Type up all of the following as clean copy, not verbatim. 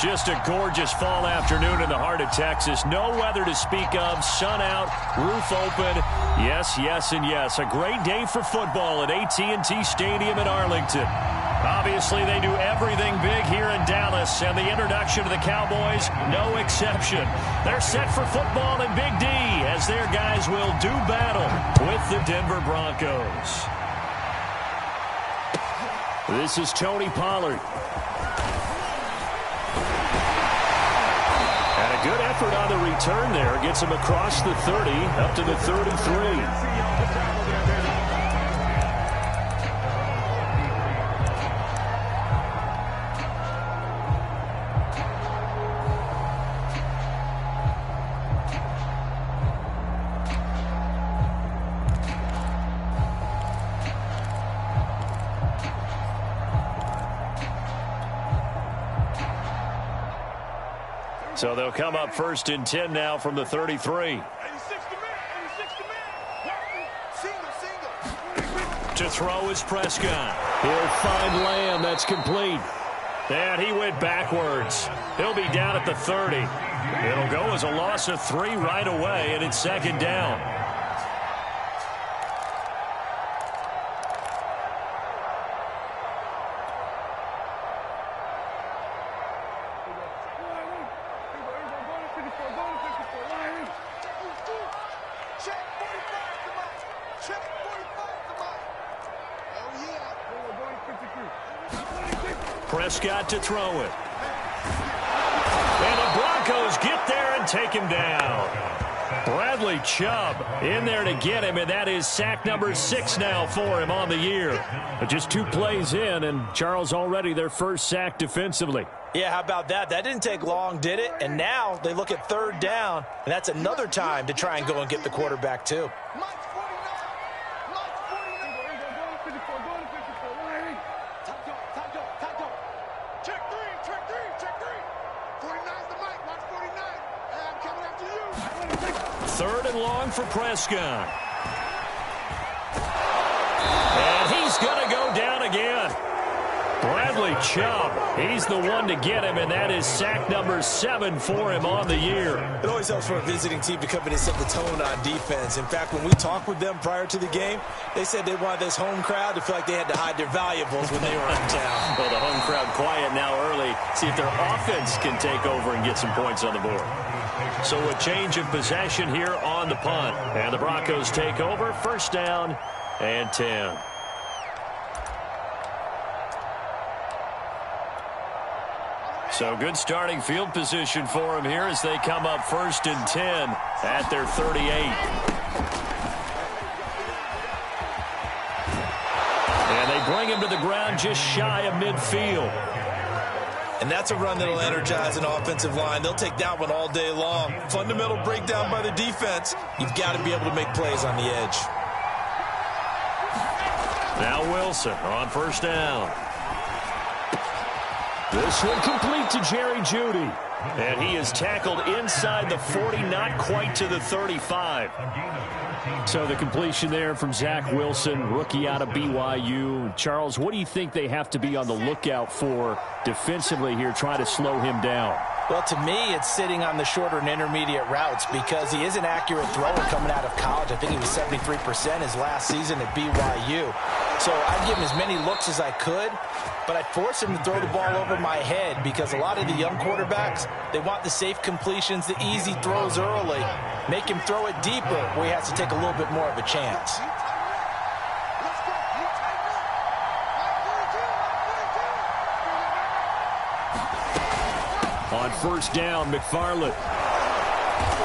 Just a gorgeous fall afternoon in the heart of Texas. No weather to speak of. Sun out, roof open. Yes, yes, and yes. A great day for football at AT&T Stadium in Arlington. Obviously, they do everything big here in Dallas, and the introduction to the Cowboys, no exception. They're set for football in Big D as their guys will do battle with the Denver Broncos. This is Tony Pollard. And a good effort on the return there. Gets him across the 30, up to the 33. So they'll come up 1st and 10 now from the 33. To throw is Prescott. He'll find Lamb. That's complete. And he went backwards. He'll be down at the 30. It'll go as a loss of 3 right away, and it's 2nd down. Prescott to throw it. And the Broncos get there and take him down. Bradley Chubb in there to get him, and that is sack number 6 now for him on the year. But just 2 plays in, and Charles already their first sack defensively. Yeah, how about that? That didn't take long, did it? And now they look at 3rd down, and that's another time to try and go and get the quarterback too. For Prescott. And he's going to go down again. Bradley Chubb, he's the one to get him, and that is sack number 7 for him on the year. It always helps for a visiting team to come in and set the tone on defense. In fact, when we talked with them prior to the game, they said they wanted this home crowd to feel like they had to hide their valuables when they were in town. Well, the home crowd quiet now early. See if their offense can take over and get some points on the board. So a change of possession here on the punt. And the Broncos take over. 1st down and 10. So good starting field position for them here as they come up 1st and 10 at their 38. And they bring him to the ground just shy of midfield. And that's a run that'll energize an offensive line. They'll take that one all day long. Fundamental breakdown by the defense. You've got to be able to make plays on the edge. Now Wilson on 1st down. This one complete to Jerry Jeudy. And he is tackled inside the 40, not quite to the 35. So the completion there from Zach Wilson, rookie out of BYU. Charles, what do you think they have to be on the lookout for defensively here, trying to slow him down? Well, to me, it's sitting on the shorter and intermediate routes because he is an accurate thrower coming out of college. I think he was 73% his last season at BYU. So I'd give him as many looks as I could, but I'd force him to throw the ball over my head because a lot of the young quarterbacks, they want the safe completions, the easy throws early. Make him throw it deeper where he has to take a little bit more of a chance. On 1st down, McFarland.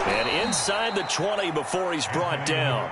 And inside the 20 before he's brought down.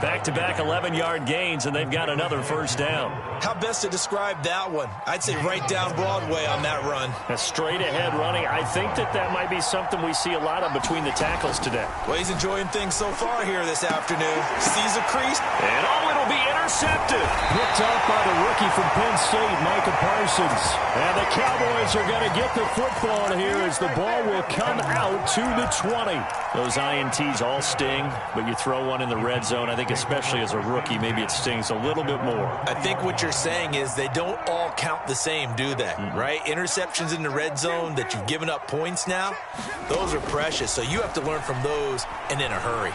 Back-to-back 11-yard gains, and they've got another 1st down. How best to describe that one? I'd say right down Broadway on that run. A straight-ahead running. I think that might be something we see a lot of between the tackles today. Well, he's enjoying things so far here this afternoon. Sees a crease. And it'll be intercepted. intercepted. Picked off by the rookie from Penn State, Micah Parsons. And the Cowboys are going to get the football here as the ball will come out to the 20. Those INTs all sting, but you throw one in the red zone, I think especially as a rookie, maybe it stings a little bit more. I think what you're saying is they don't all count the same, do they? Right? Interceptions in the red zone that you've given up points now, those are precious. So you have to learn from those and in a hurry.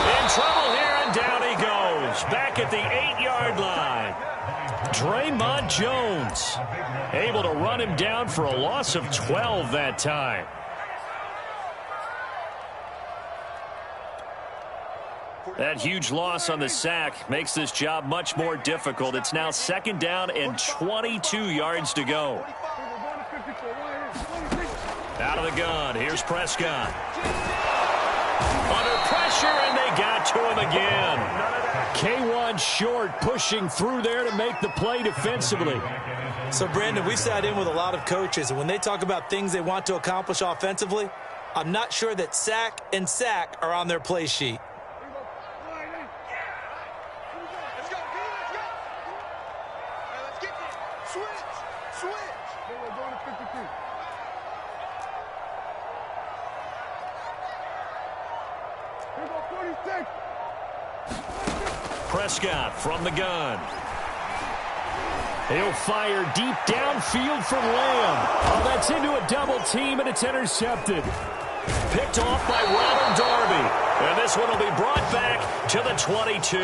In trouble here, and down he goes. Back at the 8-yard line. Draymond Jones able to run him down for a loss of 12 that time. That huge loss on the sack makes this job much more difficult. It's now 2nd down and 22 yards to go. Out of the gun. Here's Prescott. Under pressure, and they got to him again. K1 short, pushing through there to make the play defensively. So, Brandon, we sat in with a lot of coaches, and when they talk about things they want to accomplish offensively, I'm not sure that sack and sack are on their play sheet. Prescott from the gun. He'll fire deep downfield for Lamb. Oh, that's into a double team, and it's intercepted. Picked off by Ronald Darby. And this one will be brought back to the 22.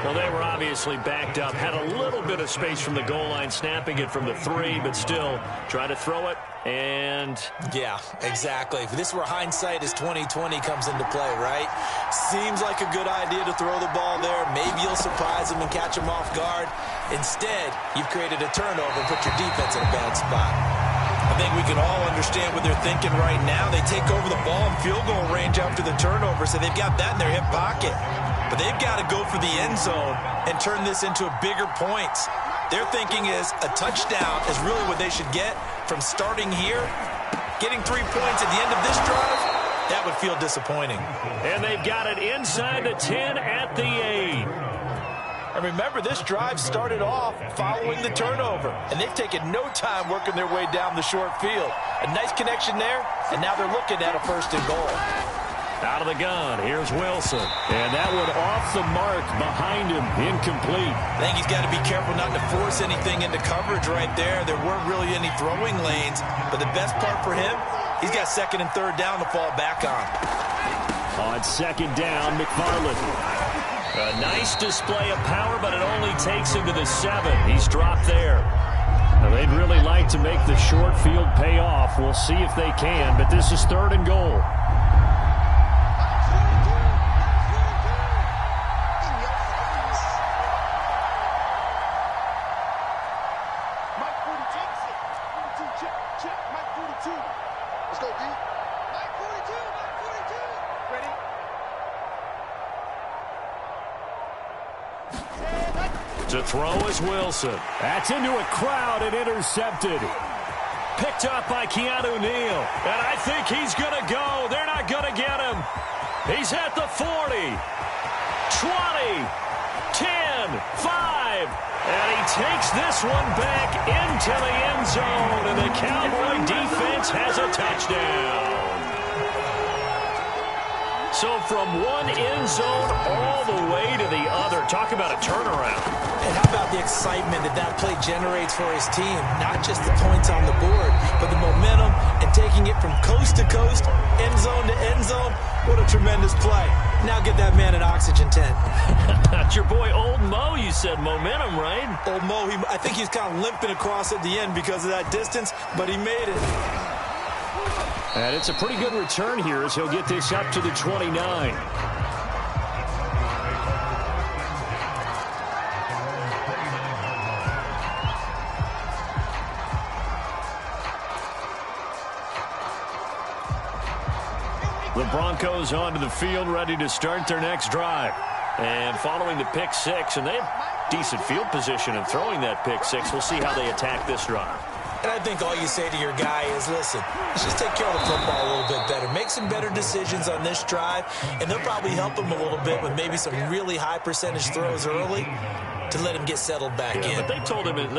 Well, they were obviously backed up. Had a little bit of space from the goal line, snapping it from the 3, but still try to throw it. And yeah, exactly. This is where hindsight is 20/20 comes into play, right? Seems like a good idea to throw the ball there. Maybe you'll surprise them and catch them off guard. Instead, you've created a turnover and put your defense in a bad spot. I think we can all understand what they're thinking right now. They take over the ball in field goal range after the turnover, so they've got that in their hip pocket. But they've got to go for the end zone and turn this into a bigger points. Their thinking is a touchdown is really what they should get from starting here. Getting 3 points at the end of this drive, that would feel disappointing. And they've got it inside the 10 at the 8. And remember, this drive started off following the turnover, and they've taken no time working their way down the short field. A nice connection there, and now they're looking at a 1st and goal. Out of the gun, here's Wilson. And that one off the mark behind him, incomplete. I think he's got to be careful not to force anything into coverage right there. There weren't really any throwing lanes, but the best part for him, he's got 2nd and 3rd down to fall back on. On 2nd down, McFarland. A nice display of power, but it only takes him to the 7. He's dropped there. Now, they'd really like to make the short field pay off. We'll see if they can, but this is 3rd and goal. To throw is Wilson. That's into a crowd and intercepted. Picked up by Keanu Neal. And I think he's going to go. They're not going to get him. He's at the 40, 20, 10, 5. And he takes this one back into the end zone. And the Cowboy defense has a touchdown. So from one end zone all the way to the other. Talk about a turnaround. And how about the excitement that that play generates for his team? Not just the points on the board, but the momentum and taking it from coast to coast, end zone to end zone. What a tremendous play. Now get that man an oxygen tent. That's your boy Old Mo, you said. Momentum, right? Old Mo, I think he's kind of limping across at the end because of that distance, but he made it. And it's a pretty good return here as he'll get this up to the 29. The Broncos onto the field, ready to start their next drive. And following the pick 6, and they have decent field position in throwing that pick 6. We'll see how they attack this drive. And I think all you say to your guy is, listen, let's just take care of the football a little bit better. Make some better decisions on this drive, and they'll probably help him a little bit with maybe some really high percentage throws early to let him get settled back in. But they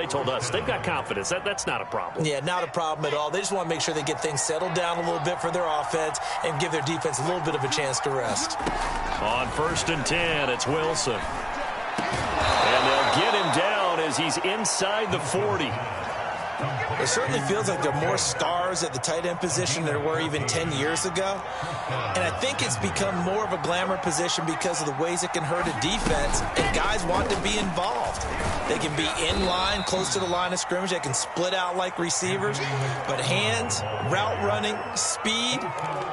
told us, they've got confidence. That's not a problem. Yeah, not a problem at all. They just want to make sure they get things settled down a little bit for their offense and give their defense a little bit of a chance to rest. On 1st and 10, it's Wilson. And they'll get him down as he's inside the 40. It certainly feels like there are more stars at the tight end position than there were even 10 years ago. And I think it's become more of a glamour position because of the ways it can hurt a defense, and guys want to be involved. They can be in line, close to the line of scrimmage. They can split out like receivers. But hands, route running, speed,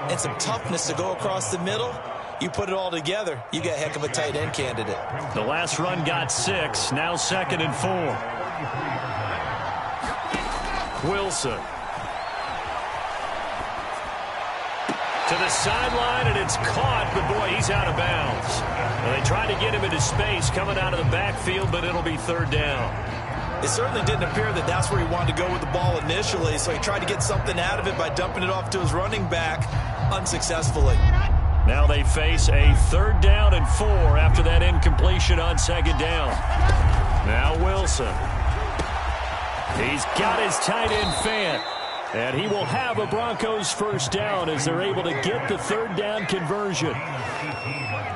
and some toughness to go across the middle, you put it all together, you got a heck of a tight end candidate. The last run got 6, now 2nd and 4. Wilson. To the sideline, and it's caught, but boy, he's out of bounds. And they tried to get him into space coming out of the backfield, but it'll be 3rd down. It certainly didn't appear that that's where he wanted to go with the ball initially, so he tried to get something out of it by dumping it off to his running back unsuccessfully. Now they face a 3rd down and 4 after that incompletion on 2nd down. Now Wilson. He's got his tight end Fant, and he will have a Broncos 1st down as they're able to get the 3rd down conversion.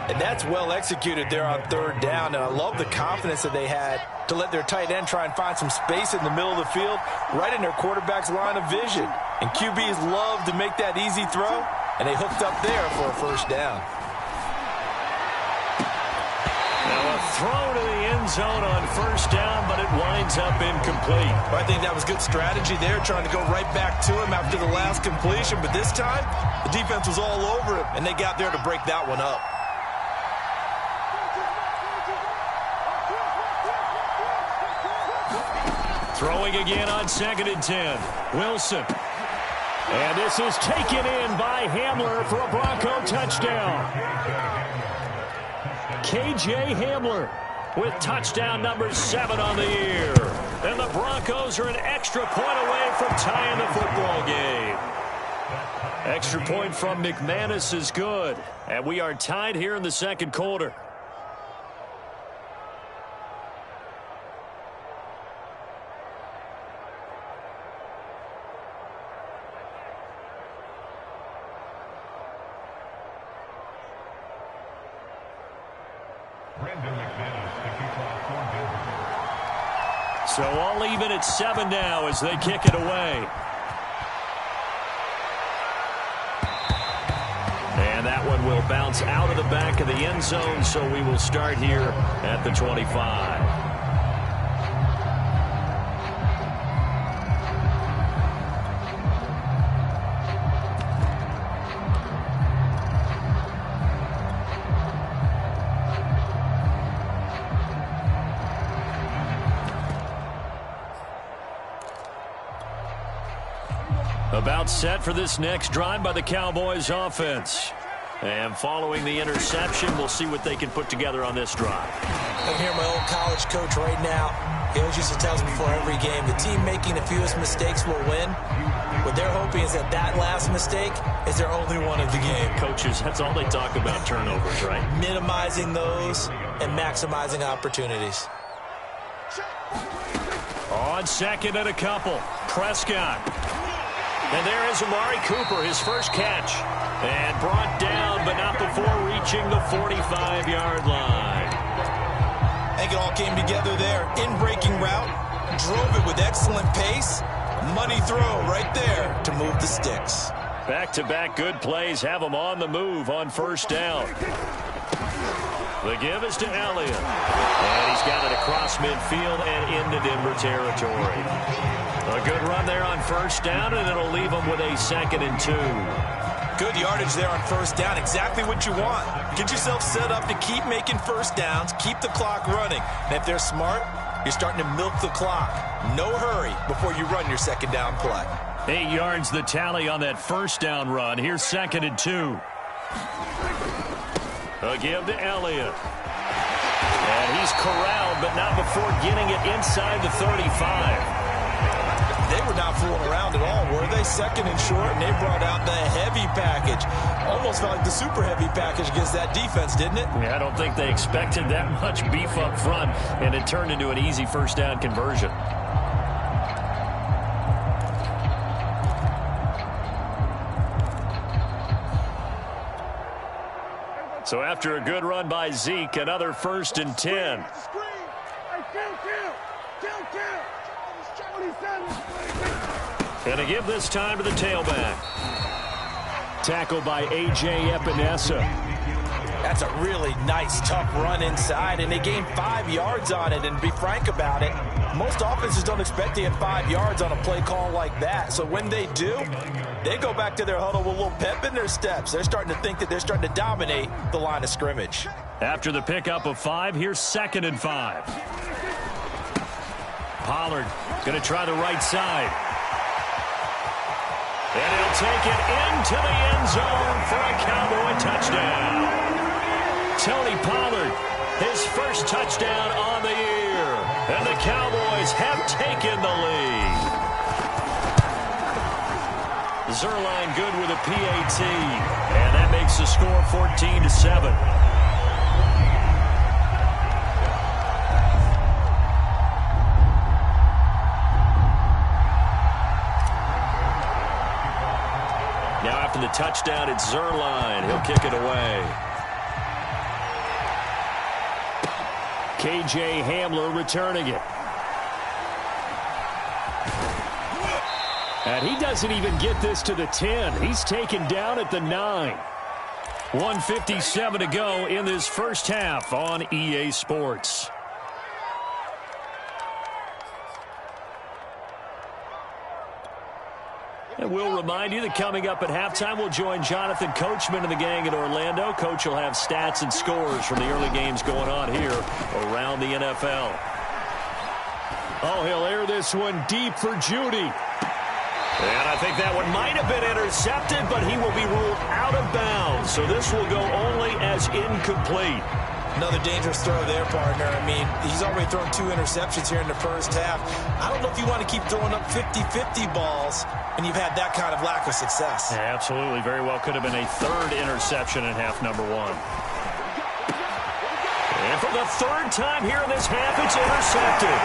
And that's well executed there on 3rd down, and I love the confidence that they had to let their tight end try and find some space in the middle of the field, right in their quarterback's line of vision. And QBs love to make that easy throw, and they hooked up there for a 1st down. Now a throw to the end zone on 1st down, but it winds up incomplete. Well, I think that was good strategy there, trying to go right back to him after the last completion. But this time, the defense was all over him, and they got there to break that one up. Throwing again on 2nd and 10. Wilson. And this is taken in by Hamler for a Bronco touchdown. KJ Hamler with touchdown number 7 on the year. And the Broncos are an extra point away from tying the football game. Extra point from McManus is good. And we are tied here in the 2nd quarter. So all even at 7 now as they kick it away. And that one will bounce out of the back of the end zone, so we will start here at the 25. About set for this next drive by the Cowboys offense. And following the interception, we'll see what they can put together on this drive. I'm hearing my old college coach right now. He always used to tell us before every game, the team making the fewest mistakes will win. What they're hoping is that that last mistake is their only one of the game. Coaches, that's all they talk about, turnovers, right? Minimizing those and maximizing opportunities. On 2nd and a couple, Prescott. And there is Amari Cooper, his first catch. And brought down, but not before reaching the 45-yard line. I think it all came together there. In-breaking route, drove it with excellent pace. Money throw right there to move the sticks. Back-to-back good plays have him on the move on 1st down. The give is to Elliott. And he's got it across midfield and into Denver territory. A good run there on 1st down, and it'll leave him with a 2nd and 2. Good yardage there on 1st down. Exactly what you want. Get yourself set up to keep making 1st downs, keep the clock running. And if they're smart, you're starting to milk the clock. No hurry before you run your 2nd down play. 8 yards the tally on that 1st down run. Here's 2nd and 2. A give to Elliott. And he's corralled, but not before getting it inside the 35. They were not fooling around at all, were they? Second and short, and they brought out the heavy package. Almost felt like the super heavy package against that defense, didn't it? Yeah, I don't think they expected that much beef up front, and it turned into an easy first down conversion. So after a good run by Zeke, another 1st and 10. And to give this time to the tailback. Tackled by A.J. Epinesa. That's a really nice, tough run inside, and they gained 5 yards on it. And to be frank about it, most offenses don't expect to get 5 yards on a play call like that. So when they do, they go back to their huddle with a little pep in their steps. They're starting to think that they're starting to dominate the line of scrimmage. After the pickup of 5, here's 2nd and 5. Pollard going to try the right side. And he'll take it into the end zone for a Cowboy touchdown. Tony Pollard, his first touchdown on the year. And the Cowboys have taken the lead. Zerline good with a PAT. And that makes the score 14-7. Now after the touchdown, it's Zerline. He'll kick it away. K.J. Hamler returning it. And he doesn't even get this to the 10. He's taken down at the 9. 1:57 to go in this first half on EA Sports. And we'll remind you that coming up at halftime, we'll join Jonathan Coachman and the gang in Orlando. Coach will have stats and scores from the early games going on here around the NFL. Oh, he'll air this one deep for Judy. And I think that one might have been intercepted, but he will be ruled out of bounds. So this will go only as incomplete. Another dangerous throw there, partner. I mean, he's already thrown 2 interceptions here in the first half. I don't know if you want to keep throwing up 50-50 balls when you've had that kind of lack of success. Yeah, absolutely. Very well could have been a 3rd interception in half number 1. And for the 3rd time here in this half, it's intercepted.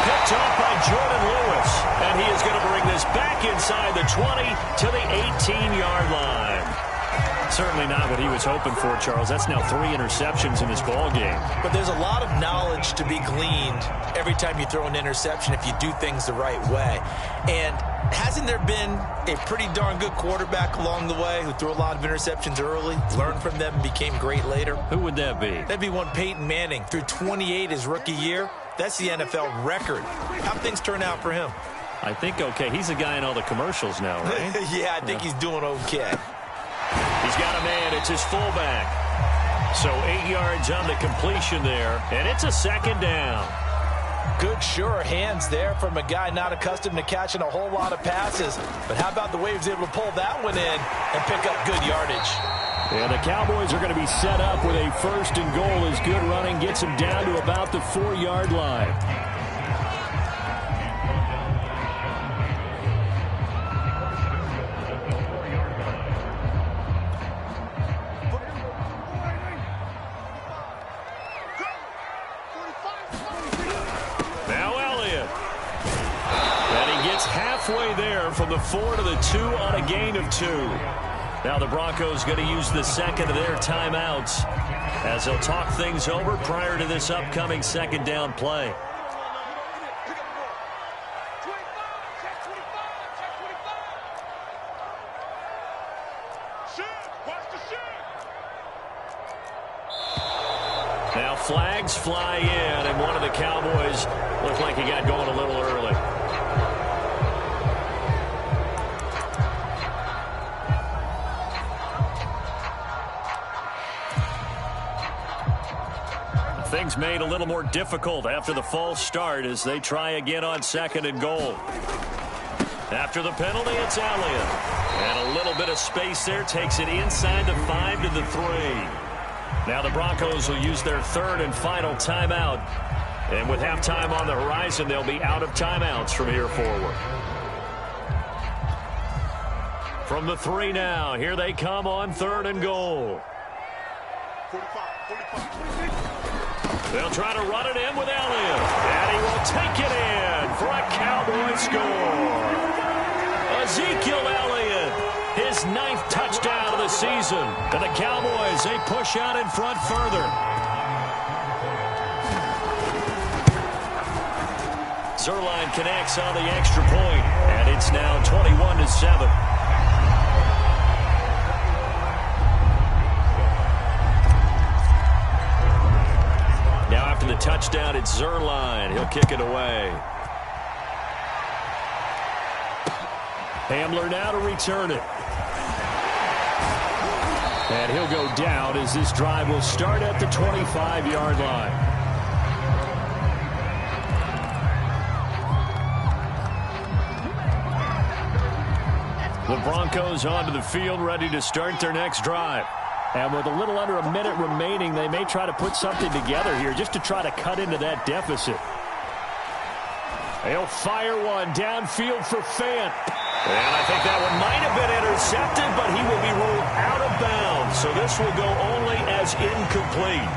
Picked off by Jordan Lewis. And he is going to bring this back inside the 20 to the 18-yard line. Certainly not what he was hoping for, Charles. That's now 3 interceptions in this ball game. But there's a lot of knowledge to be gleaned every time you throw an interception if you do things the right way. And hasn't there been a pretty darn good quarterback along the way who threw a lot of interceptions early, learned from them, and became great later? Who would that be? That'd be one Peyton Manning. Threw 28 his rookie year. That's the NFL record. How'd things turn out for him? I think okay. He's a guy in all the commercials now, right? Yeah, I think he's doing okay. He's got a man. It's his fullback. So 8 yards on the completion there, and it's a 2nd down. Good, sure hands there from a guy not accustomed to catching a whole lot of passes. But how about the way he was able to pull that one in and pick up good yardage? And the Cowboys are going to be set up with a 1st and goal as good running gets him down to about the 4-yard line. Halfway there from the 4 to the 2 on a gain of 2. Now the Broncos going to use the 2nd of their timeouts as they'll talk things over prior to this upcoming 2nd down play. Now flags fly in, and one of the Cowboys looked like he got going a little early. Things made a little more difficult after the false start as they try again on 2nd and goal. After the penalty, it's Elliott. And a little bit of space there takes it inside the 5 to the 3. Now the Broncos will use their 3rd and final timeout And with halftime on the horizon, they'll be out of timeouts from here forward. From the 3 now, here they come on 3rd and goal. They'll try to run it in with Elliott. And he will take it in for a Cowboy score. Ezekiel Elliott, his 9th touchdown of the season. And the Cowboys, they push out in front further. Zerline connects on the extra point, and it's now 21-7. Now after the touchdown, it's Zerline. He'll kick it away. Hamler now to return it. And he'll go down as this drive will start at the 25-yard line. The Broncos onto the field, ready to start their next drive. And with a little under a minute remaining, they may try to put something together here just to try to cut into that deficit. They'll fire one downfield for Fant. And I think that one might have been intercepted, but he will be ruled out of bounds. So this will go only as incomplete.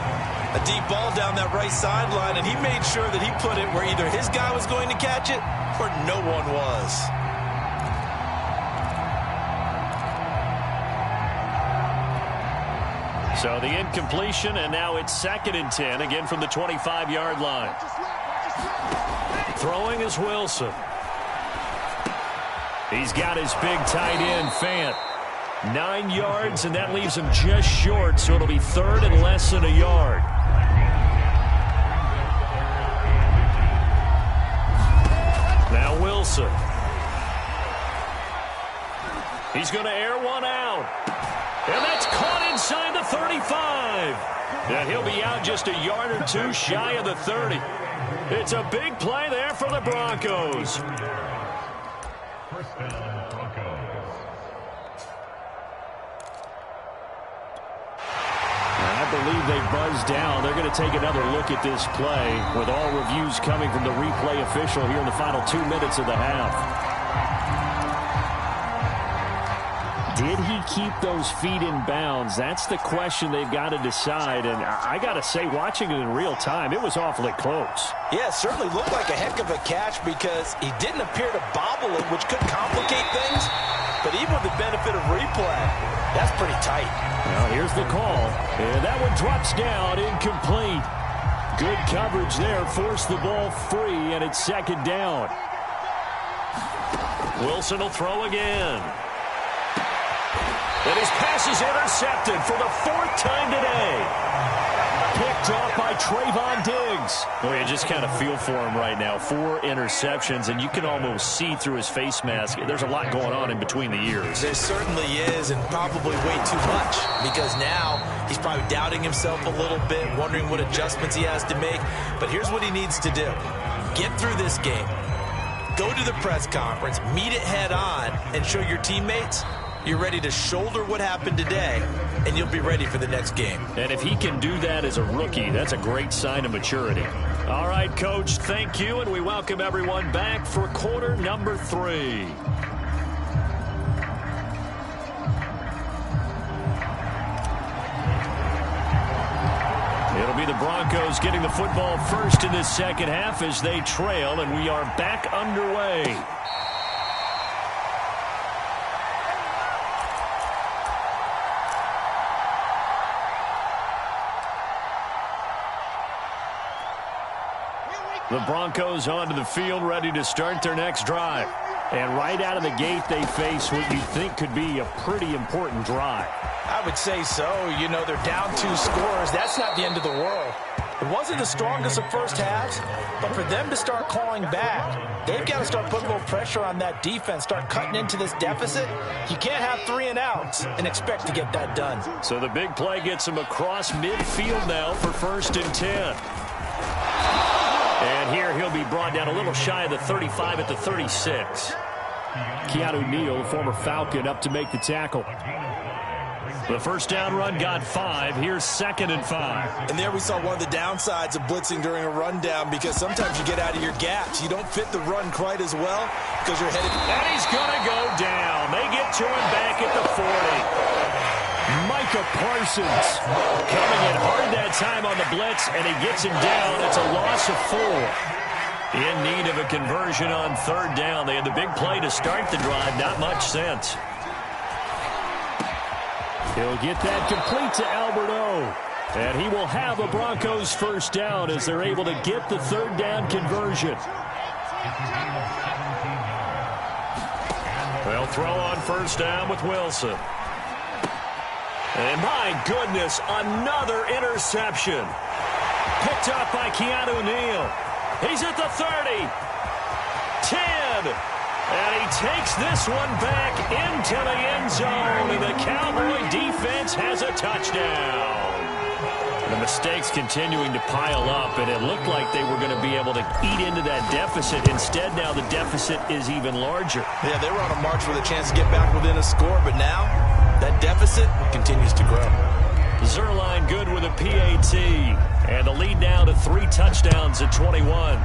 A deep ball down that right sideline, and he made sure that he put it where either his guy was going to catch it or no one was. So the incompletion, and now it's 2nd and 10, again from the 25-yard line. Throwing is Wilson. He's got his big tight end, Fant. 9 yards, and that leaves him just short, so it'll be 3rd and less than a yard. Now Wilson. He's going to air one out. And that's caught inside the 35. And he'll be out just a yard or two shy of the 30. It's a big play there for the Broncos. I believe they've buzzed down. They're going to take another look at this play with all reviews coming from the replay official here in the final 2 minutes of the half. Did he keep those feet in bounds? That's the question they've got to decide. And I got to say, watching it in real time, it was awfully close. Yeah, it certainly looked like a heck of a catch because he didn't appear to bobble it, which could complicate things. But even with the benefit of replay, that's pretty tight. Now here's the call. And that one drops down, incomplete. Good coverage there, forced the ball free, and it's 2nd down. Wilson will throw again. And his pass is intercepted for the 4th time today. Picked off by Trayvon Diggs. Well, you just kind of feel for him right now. 4 interceptions, and you can almost see through his face mask. There's a lot going on in between the ears. There certainly is, and probably way too much, because now he's probably doubting himself a little bit, wondering what adjustments he has to make. But here's what he needs to do. Get through this game. Go to the press conference, meet it head on, and show your teammates you're ready to shoulder what happened today, and you'll be ready for the next game. And if he can do that as a rookie, that's a great sign of maturity. All right, Coach, thank you, and we welcome everyone back for quarter number 3. It'll be the Broncos getting the football first in this second half as they trail, and we are back underway. The Broncos onto the field, ready to start their next drive. And right out of the gate, they face what you think could be a pretty important drive. I would say so. You know, they're down 2 scores. That's not the end of the world. It wasn't the strongest of first halves, but for them to start clawing back, they've got to start putting a little pressure on that defense, start cutting into this deficit. You can't have 3 and outs and expect to get that done. So the big play gets them across midfield now for 1st and 10. And here he'll be brought down a little shy of the 35 at the 36. Keanu Neal, former Falcon, up to make the tackle. The first down run got 5. Here's 2nd and 5. And there we saw one of the downsides of blitzing during a rundown, because sometimes you get out of your gaps. You don't fit the run quite as well because you're headed. And he's going to go down. They get to him back at the 40. Micah Parsons coming in hard that time on the blitz, and he gets him down. It's a loss of 4. In need of a conversion on 3rd down. They had the big play to start the drive. Not much sense. He'll get that complete to Albert O. And he will have a Broncos first down as they're able to get the 3rd down conversion. They'll throw on first down with Wilson. And my goodness, another interception. Picked up by Keanu Neal. He's at the 30. 10. And he takes this one back into the end zone. And the Cowboy defense has a touchdown. The mistakes continuing to pile up, and it looked like they were going to be able to eat into that deficit. Instead, now the deficit is even larger. Yeah, they were on a march with a chance to get back within a score, but now that deficit continues to grow. Zerline good with a PAT, and the lead now to 3 touchdowns at 21.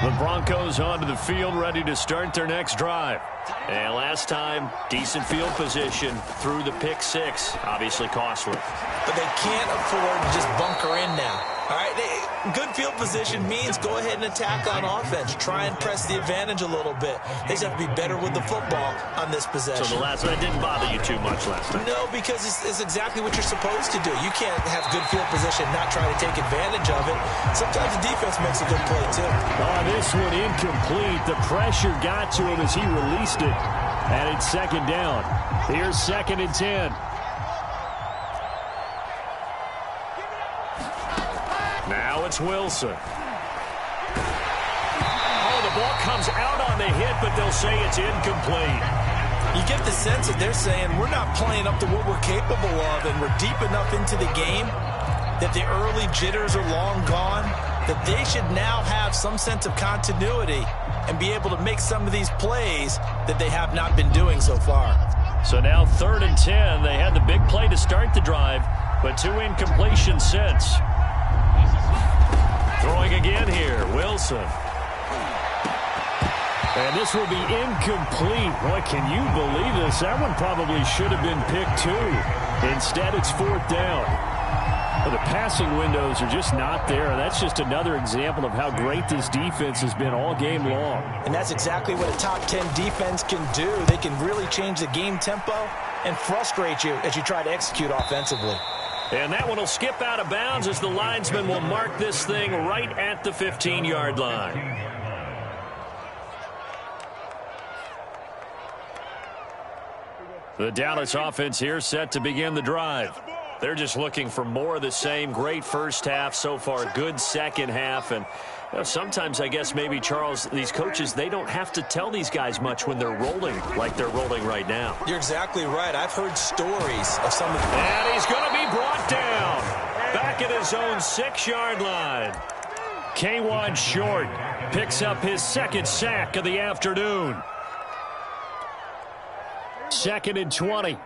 The Broncos onto the field, ready to start their next drive. And last time, decent field position through the pick 6. Obviously costly. But they can't afford to just bunker in now. All right, good field position means go ahead and attack on offense. Try and press the advantage a little bit. They just have to be better with the football on this possession. So the last one didn't bother you too much last time? No, because it's exactly what you're supposed to do. You can't have good field position and not try to take advantage of it. Sometimes the defense makes a good play, too. Oh, this one incomplete. The pressure got to him as he released it. And it's 2nd down. Here's 2nd and 10. Now it's Wilson. Oh, the ball comes out on the hit, but they'll say it's incomplete. You get the sense that they're saying we're not playing up to what we're capable of, and we're deep enough into the game that the early jitters are long gone, that they should now have some sense of continuity and be able to make some of these plays that they have not been doing so far. So now 3rd and 10. They had the big play to start the drive, but 2 incompletions since. Throwing again here, Wilson. And this will be incomplete. Boy, can you believe this? That one probably should have been picked 2. Instead, it's 4th down. Well, the passing windows are just not there. That's just another example of how great this defense has been all game long. And that's exactly what a top 10 defense can do. They can really change the game tempo and frustrate you as you try to execute offensively. And that one will skip out of bounds as the linesman will mark this thing right at the 15-yard line. The Dallas offense here set to begin the drive. They're just looking for more of the same. Great first half so far. Good second half. And sometimes, I guess, maybe, Charles, these coaches, they don't have to tell these guys much when they're rolling like they're rolling right now. You're exactly right. I've heard stories of some of the... And he's going to be brought down back at his own 6-yard line. K'Wan Short picks up his 2nd sack of the afternoon. 2nd and 20.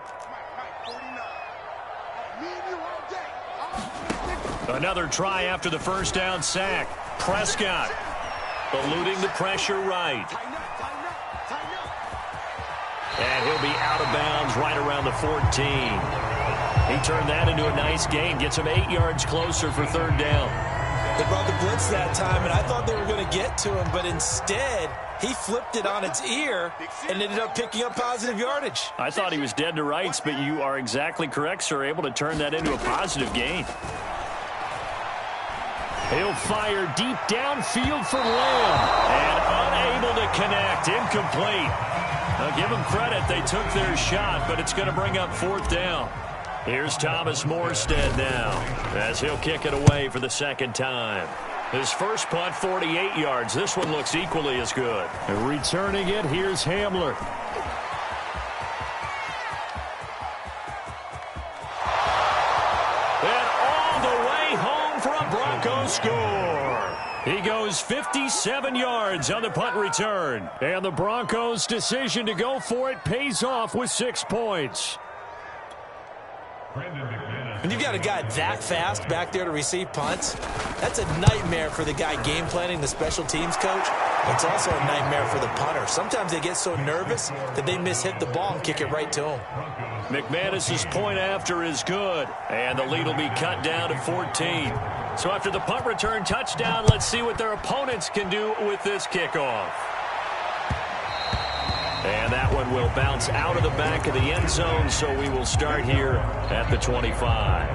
Another try after the first down sack. Prescott eluding the pressure right. And he'll be out of bounds right around the 14. He turned that into a nice gain. Gets him 8 yards closer for 3rd down. They brought the blitz that time, and I thought they were going to get to him, but instead he flipped it on its ear and ended up picking up positive yardage. I thought he was dead to rights, but you are exactly correct, sir. Able to turn that into a positive gain. He'll fire deep downfield for Lamb. And unable to connect. Incomplete. Now, give them credit. They took their shot, but it's going to bring up 4th down. Here's Thomas Morstead now as he'll kick it away for the 2nd time. His first punt, 48 yards. This one looks equally as good. And returning it, here's Hamler. He goes 57 yards on the punt return. And the Broncos' decision to go for it pays off with 6 points. When you've got a guy that fast back there to receive punts, that's a nightmare for the guy game planning, the special teams coach. It's also a nightmare for the punter. Sometimes they get so nervous that they mishit the ball and kick it right to him. McManus's point after is good, and the lead will be cut down to 14. So after the punt return touchdown, let's see what their opponents can do with this kickoff. And that one will bounce out of the back of the end zone, so we will start here at the 25.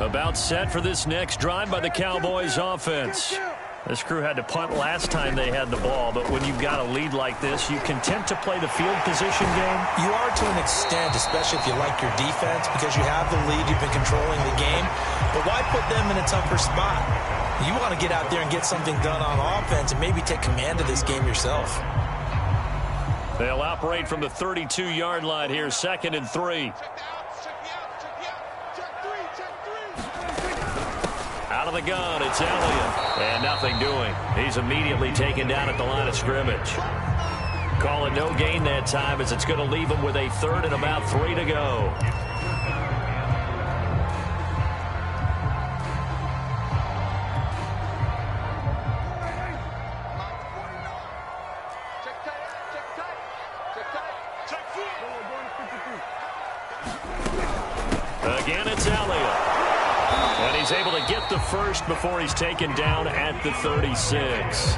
About set for this next drive by the Cowboys offense. This crew had to punt last time they had the ball, but when you've got a lead like this, you content to play the field position game? You are to an extent, especially if you like your defense, because you have the lead, you've been controlling the game. But why put them in a tougher spot? You want to get out there and get something done on offense and maybe take command of this game yourself. They'll operate from the 32-yard line here, 2nd and 3. Out of the gun, it's Elliott. And nothing doing. He's immediately taken down at the line of scrimmage. Call it no gain that time, as it's going to leave him with a 3rd and about 3 to go. Again, it's Elliott. And he's able to get the first before he's taken down at the 36.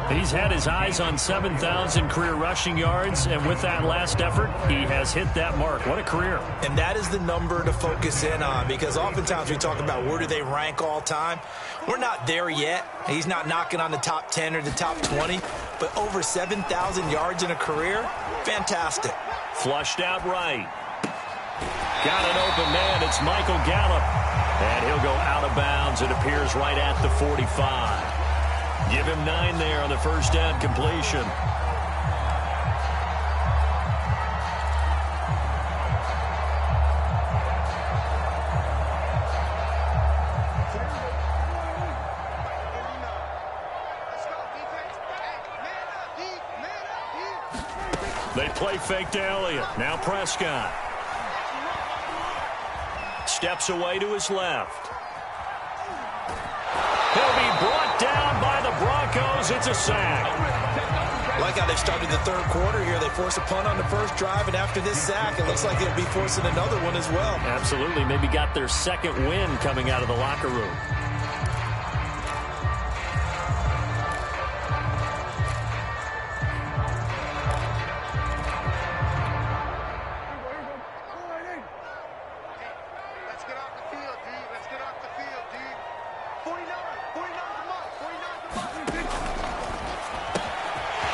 He's had his eyes on 7,000 career rushing yards, and with that last effort, he has hit that mark. What a career. And that is the number to focus in on, because oftentimes we talk about where do they rank all time. We're not there yet. He's not knocking on the top 10 or the top 20, but over 7,000 yards in a career, fantastic. Flushed out right. Got an open man. It's Michael Gallup. And he'll go out of bounds. It appears right at the 45. Give him 9 there on the first down completion. They play fake to Elliott. Now Prescott. Steps away to his left. He'll be brought down by the Broncos. It's a sack. Like how they've started the third quarter here. They force a punt on the first drive, and after this sack, it looks like they'll be forcing another one as well. Absolutely. Maybe got their second win coming out of the locker room.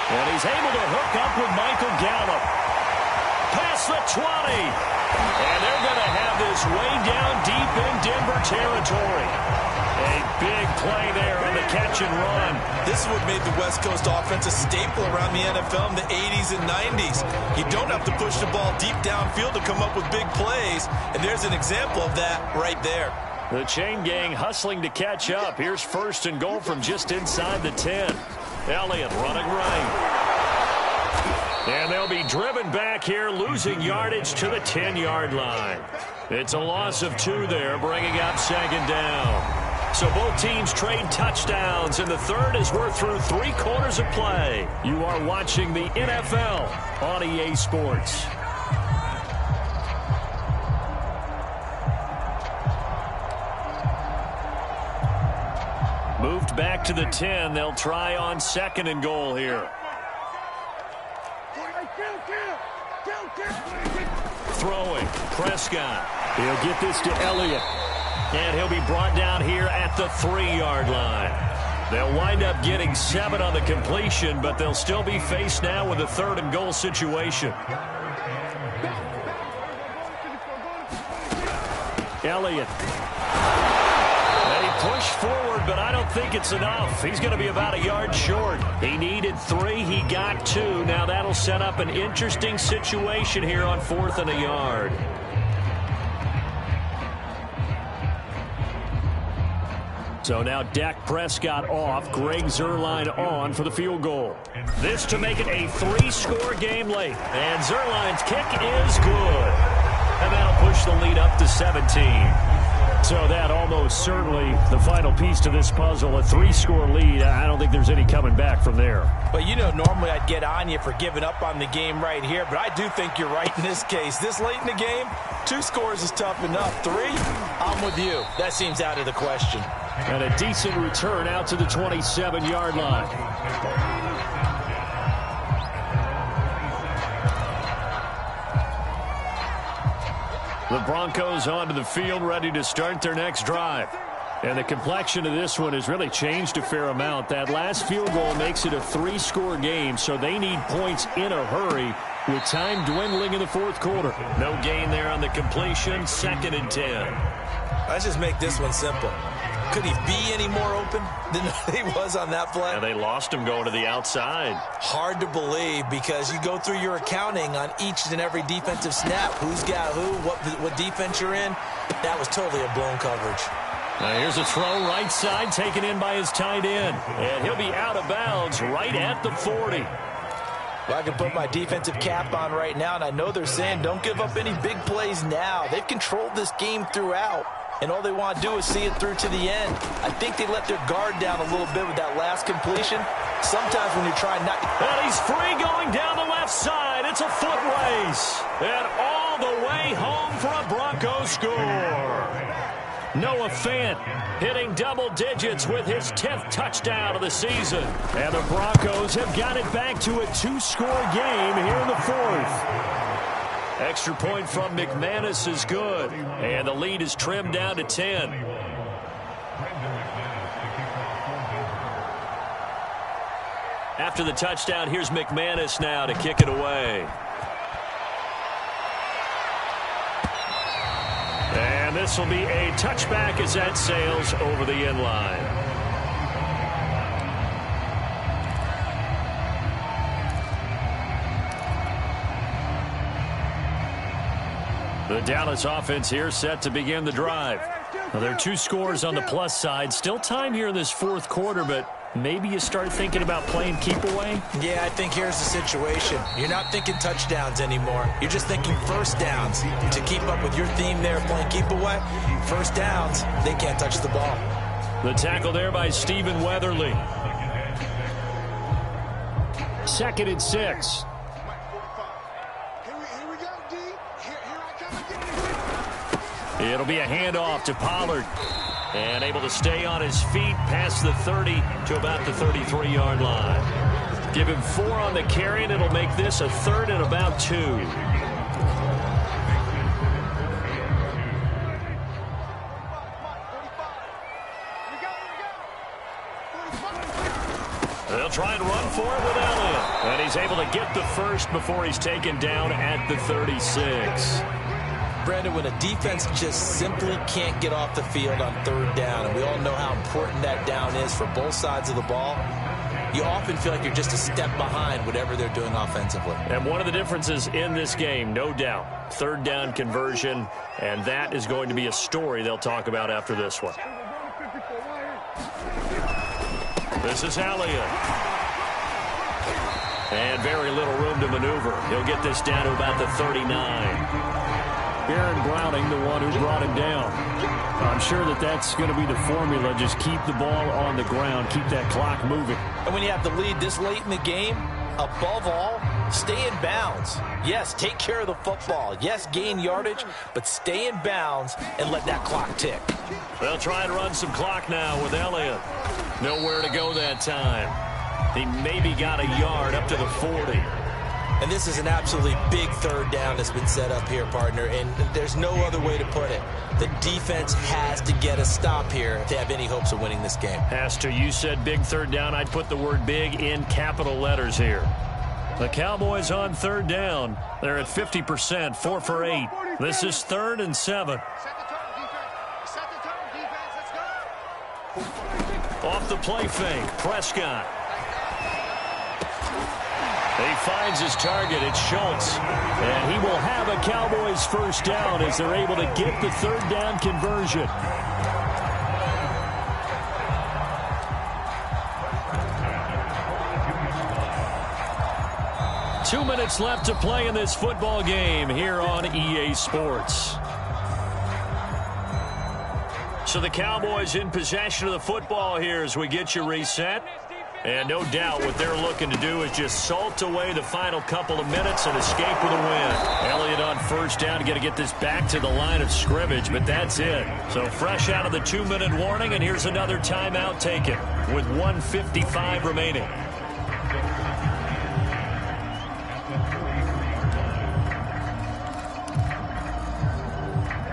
And he's able to hook up with Michael Gallup. Past the 20. And they're going to have this way down deep in Denver territory. A big play there on the catch and run. This is what made the West Coast offense a staple around the NFL in the 80s and 90s. You don't have to push the ball deep downfield to come up with big plays. And there's an example of that right there. The chain gang hustling to catch up. Here's 1st and goal from just inside the 10. Elliott running right. And they'll be driven back here, losing yardage to the 10-yard line. It's a loss of 2 there, bringing up 2nd down. So both teams trade touchdowns, and the third as we're through 3 quarters of play. You are watching the NFL on EA Sports. Moved back to the 10. They'll try on 2nd and goal here. Throwing. Prescott. He'll get this to Elliott. And he'll be brought down here at the 3-yard line. They'll wind up getting 7 on the completion, but they'll still be faced now with a 3rd and goal situation. Elliott. And he push forward, but I don't think it's enough. He's going to be about a yard short. He needed 3. He got 2. Now that'll set up an interesting situation here on 4th and a yard. So now Dak Prescott off, Greg Zuerlein on for the field goal. This to make it a 3-score game late. And Zuerlein's kick is good. And that'll push the lead up to 17. So that almost certainly the final piece to this puzzle, a 3-score lead. I don't think there's any coming back from there. But, you know, normally I'd get on you for giving up on the game right here, but I do think you're right in this case. This late in the game, 2 scores is tough enough. 3, I'm with you. That seems out of the question. And a decent return out to the 27-yard line. The Broncos onto the field, ready to start their next drive. And the complexion of this one has really changed a fair amount. That last field goal makes it a 3-score game, so they need points in a hurry with time dwindling in the 4th quarter. No gain there on the completion, 2nd and 10. Let's just make this one simple. Could he be any more open than he was on that play? And they lost him going to the outside. Hard to believe because you go through your accounting on each and every defensive snap. Who's got who, what defense you're in. That was totally a blown coverage. Now here's a throw right side taken in by his tight end. And he'll be out of bounds right at the 40. Well, I can put my defensive cap on right now, and I know they're saying don't give up any big plays now. They've controlled this game throughout. And all they want to do is see it through to the end. I think they let their guard down a little bit with that last completion. Sometimes when you're trying not... And he's free going down the left side. It's a foot race. And all the way home for a Broncos score. Noah Fant hitting double digits with his 10th touchdown of the season. And the Broncos have got it back to a 2-score game here in the 4th. Extra point from McManus is good. And the lead is trimmed down to 10. After the touchdown, here's McManus now to kick it away. And this will be a touchback as that sails over the end line. The Dallas offense here set to begin the drive. Well, there are 2 scores on the plus side. Still time here in this 4th quarter, but maybe you start thinking about playing keep away? Yeah, I think here's the situation. You're not thinking touchdowns anymore. You're just thinking first downs. To keep up with your theme there, playing keep away, first downs, they can't touch the ball. The tackle there by Stephen Weatherly. 2nd and 6. It'll be a handoff to Pollard. And able to stay on his feet past the 30 to about the 33-yard line. Give him 4 on the carry, and it'll make this a 3rd and about 2. They'll try and run for it with Elliott. And he's able to get the first before he's taken down at the 36. Brandon, when a defense just simply can't get off the field on 3rd down, and we all know how important that down is for both sides of the ball, you often feel like you're just a step behind whatever they're doing offensively. And one of the differences in this game, no doubt, 3rd down conversion, and that is going to be a story they'll talk about after this one. This is Elliott. And very little room to maneuver. He'll get this down to about the 39. Aaron Browning, the one who brought him down. I'm sure that's going to be the formula. Just keep the ball on the ground. Keep that clock moving. And when you have the lead this late in the game, above all, stay in bounds. Yes, take care of the football. Yes, gain yardage, but stay in bounds and let that clock tick. They'll try and run some clock now with Elliott. Nowhere to go that time. He maybe got a yard up to the 40. And this is an absolutely big 3rd down that's been set up here, partner, and there's no other way to put it. The defense has to get a stop here to have any hopes of winning this game. Has to. You said big 3rd down. I'd put the word big in capital letters here. The Cowboys on 3rd down. They're at 50%, 4 for 8. This is 3rd and 7. Off the play fake, Prescott. He finds his target. It's Schultz. And he will have a Cowboys first down as they're able to get the third down conversion. Two minutes left to play in this football game here on EA Sports. So the Cowboys in possession of the football here as we get you reset. And no doubt what they're looking to do is just salt away the final couple of minutes and escape with a win. Elliott on first down, got to get this back to the line of scrimmage, but that's it. So fresh out of the 2-minute warning, and here's another timeout taken with 1:55 remaining.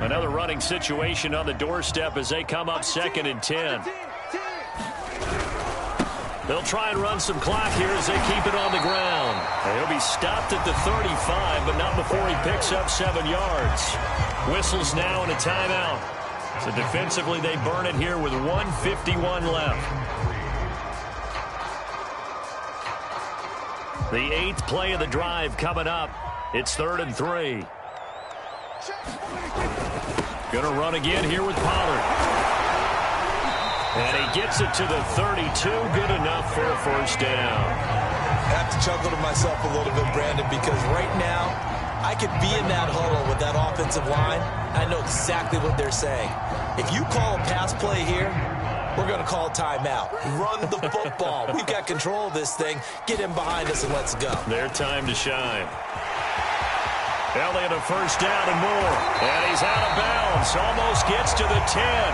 Another running situation on the doorstep as they come up 2nd and 10. They'll try and run some clock here as they keep it on the ground. And he'll be stopped at the 35, but not before he picks up 7 yards. Whistles now and a timeout. So defensively, they burn it here with 1:51 left. The 8th play of the drive coming up. It's 3rd and 3. Going to run again here with Pollard. And he gets it to the 32. Good enough for a first down. I have to chuckle to myself a little bit, Brandon, because right now I could be in that huddle with that offensive line. I know exactly what they're saying. If you call a pass play here, we're going to call timeout. Run the football. We've got control of this thing. Get him behind us and let's go. Their time to shine. Elliott a first down and more. And he's out of bounds. Almost gets to the 10.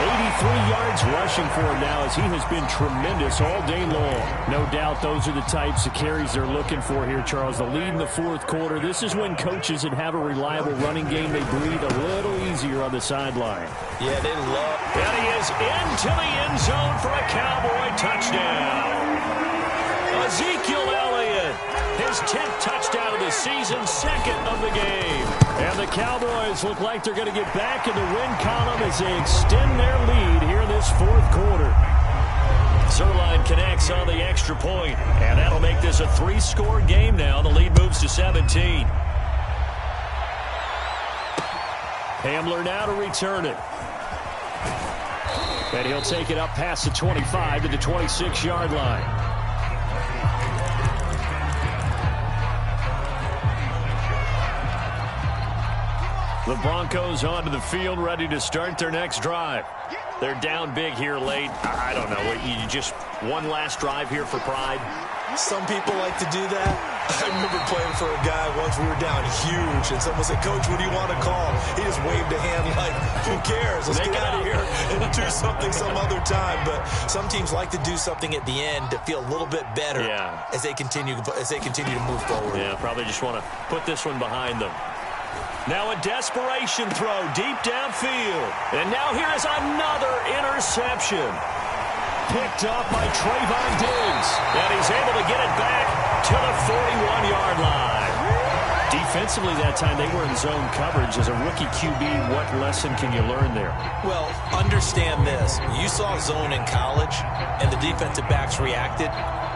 83 yards rushing for him now as he has been tremendous all day long. No doubt those are the types of carries they're looking for here, Charles. The lead in the 4th quarter. This is when coaches that have a reliable running game, they breathe a little easier on the sideline. Yeah, they love. And he is into the end zone for a Cowboy touchdown. Ezekiel Elliott, his 10th touchdown of the season, 2nd of the game. And the Cowboys look like they're going to get back in the win column as they extend their lead here in this 4th quarter. Zerline connects on the extra point, and that'll make this a 3-score game now. The lead moves to 17. Hamler now to return it. And he'll take it up past the 25 to the 26-yard line. The Broncos onto the field, ready to start their next drive. They're down big here late. I don't know. You just one last drive here for pride? Some people like to do that. I remember playing for a guy once. We were down huge, and someone said, "Coach, what do you want to call?" He just waved a hand like, "Who cares? Let's get out of here and do something some other time." But some teams like to do something at the end to feel a little bit better as they continue to move forward. Yeah, probably just want to put this one behind them. Now a desperation throw deep downfield. And now here is another interception. Picked up by Trayvon Diggs. And he's able to get it back to the 41-yard line. Defensively that time, they were in zone coverage. As a rookie QB, what lesson can you learn there? Well, understand this. You saw zone in college, and the defensive backs reacted,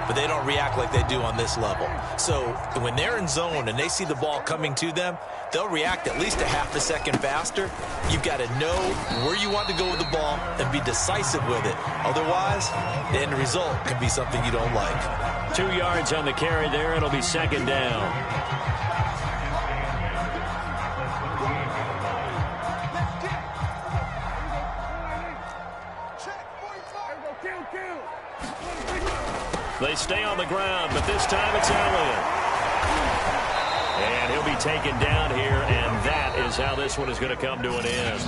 but they don't react like they do on this level. So when they're in zone and they see the ball coming to them, they'll react at least a half a second faster. You've got to know where you want to go with the ball and be decisive with it. Otherwise, the end result can be something you don't like. 2 yards on the carry there. It'll be 2nd down. They stay on the ground, but this time it's Elliott. And he'll be taken down here, and that is how this one is going to come to an end.